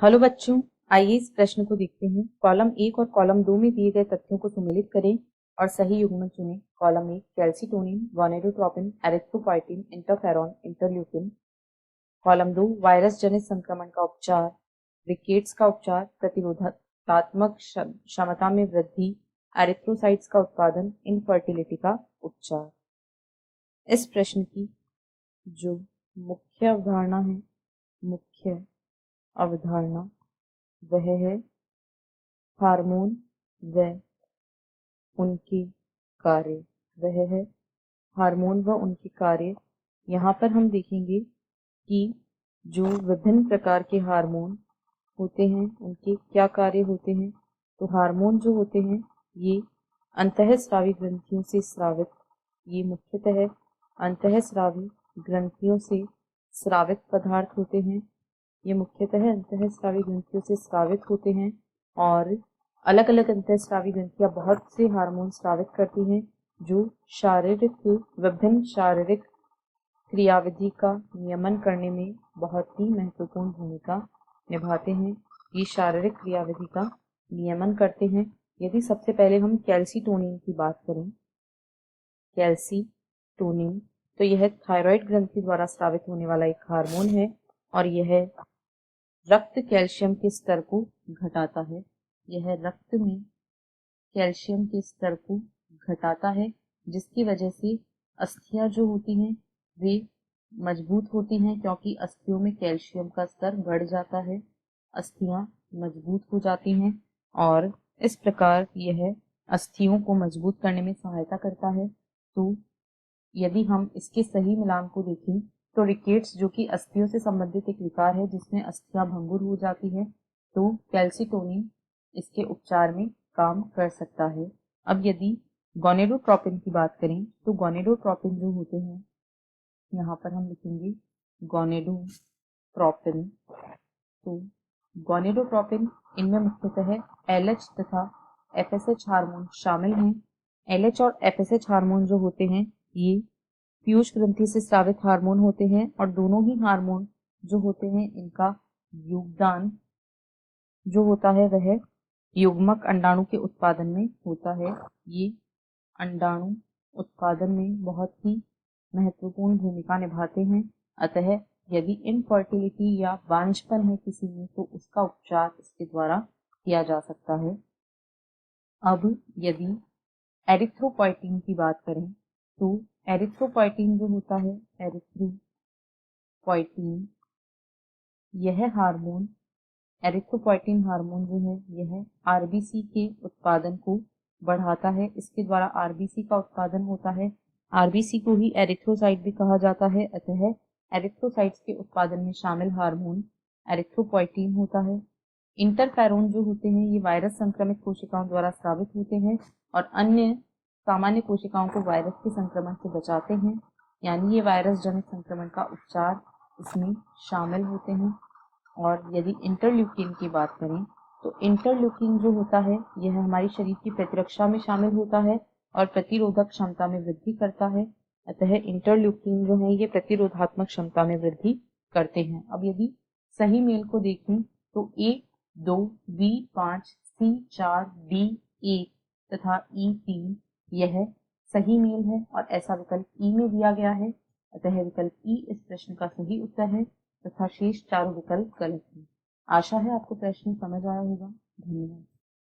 Hello बच्चों, आइए इस प्रश्न को देखते हैं। कॉलम 1 और कॉलम 2 में दिए गए तथ्यों को सुमेलित करें और सही युग्मक चुनें। Column 1 calcitonin, gonadotropin, erythropoietin, interferon, interleukin. Column 2 virus जनित संक्रमण का उपचार, रिकेट्स का उपचार, प्रतिरोधात्मक क्षमता में वृद्धि, एरिथ्रोसाइट्स का उत्पादन, इनफर्टिलिटी का उपचार। इस प्रश्न की जो मुख्य अवधारणा है, वह है हार्मोन व उनके कार्य। यहाँ पर हम देखेंगे कि जो विभिन्न प्रकार के हार्मोन होते हैं उनके क्या कार्य होते हैं। तो हार्मोन जो होते हैं ये अंतःस्रावी ग्रंथियों से स्रावित, ये मुख्यतः अंतःस्रावी ग्रंथियों से स्रावित पदार्थ होते हैं। ये मुख्यतः अंतःस्रावी ग्रंथियों से स्रावित होते हैं और अलग अलग अंतःस्रावी ग्रंथियां बहुत से हार्मोन स्रावित करती हैं जो विभिन्न शारीरिक क्रियाविधि का नियमन करने में बहुत ही महत्वपूर्ण भूमिका निभाते हैं। ये शारीरिक क्रियाविधि का नियमन करते हैं। यदि सबसे पहले हम कैल्सीटोनिन की बात करें, कैल्सीटोनिन तो यह थायराइड ग्रंथि द्वारा स्रावित होने वाला एक हार्मोन है और यह रक्त कैल्शियम के स्तर को घटाता है। यह रक्त में कैल्शियम के स्तर को घटाता है, जिसकी वजह से अस्थियां जो होती हैं वे मजबूत होती हैं, क्योंकि अस्थियों में कैल्शियम का स्तर बढ़ जाता है, अस्थियां मजबूत हो जाती हैं और इस प्रकार यह अस्थियों को मजबूत करने में सहायता करता है। तो यदि हम इसके सही मिलान को देखें तो रिकेट्स जो कि अस्थियों से संबंधित एक विकार है जिसमें अस्थियां भंगुर हो जाती है, तो कैल्सीटोनिन इसके उपचार में काम कर सकता है। अब यदि गोनेडोट्रोपिन की बात करें तो गोनेडोट्रोपिन जो होते हैं, यहाँ पर हम लिखेंगे गोनेडोट्रोपिन। तो गोनेडोट्रोपिन इनमें मुख्यतः LH तथा FSH हार्मोन शामिल हैं। LH और FSH हार्मोन जो होते हैं ये पीयूष ग्रंथि से स्रावित हार्मोन होते हैं और दोनों ही हार्मोन जो होते हैं इनका योगदान जो होता है वह युग्मक अंडाणु के उत्पादन में होता है। ये अंडाणु उत्पादन में बहुत ही महत्वपूर्ण भूमिका निभाते हैं। अतः यदि इनफर्टिलिटी या बांझपन है किसी में तो उसका उपचार इसके द्वारा किया जा सकता है। अब यदि एरिथ्रोपोइटिन की बात करें तो एरिथ्रोपोइटिन जो होता है, एरिथ्रोपोइटिन एरिथ्रोपोइटिन हार्मोन जो है यह आरबीसी के उत्पादन को बढ़ाता है। इसके द्वारा आरबीसी का उत्पादन होता है। आरबीसी को ही एरिथ्रोसाइट भी कहा जाता है। अतः एरिथ्रोसाइट्स के उत्पादन में शामिल हार्मोन एरिथ्रोपोइटिन होता है। इंटरफेरोन जो होते हैं ये वायरस संक्रमित कोशिकाओं द्वारा स्रावित होते हैं और अन्य सामान्य कोशिकाओं को वायरस के संक्रमण से बचाते हैं, यानी ये वायरस जनित संक्रमण का उपचार इसमें शामिल होते हैं। और यदि इंटरल्यूकिन की बात करें तो इंटरल्यूकिन जो होता है यह हमारी शरीर की प्रतिरक्षा में शामिल होता है और प्रतिरोधक क्षमता में वृद्धि करता है। अतः इंटरल्यूकिन जो है ये प्रतिरोधात्मक क्षमता में वृद्धि करते हैं। अब यदि सही मेल को देखें तो A2, B5, C4, D1 तथा E3 यह सही मेल है और ऐसा विकल्प ई में दिया गया है। अतः विकल्प ई इस प्रश्न का सही उत्तर है तथा शेष चारों विकल्प गलत हैं। आशा है आपको प्रश्न समझ आया होगा। धन्यवाद।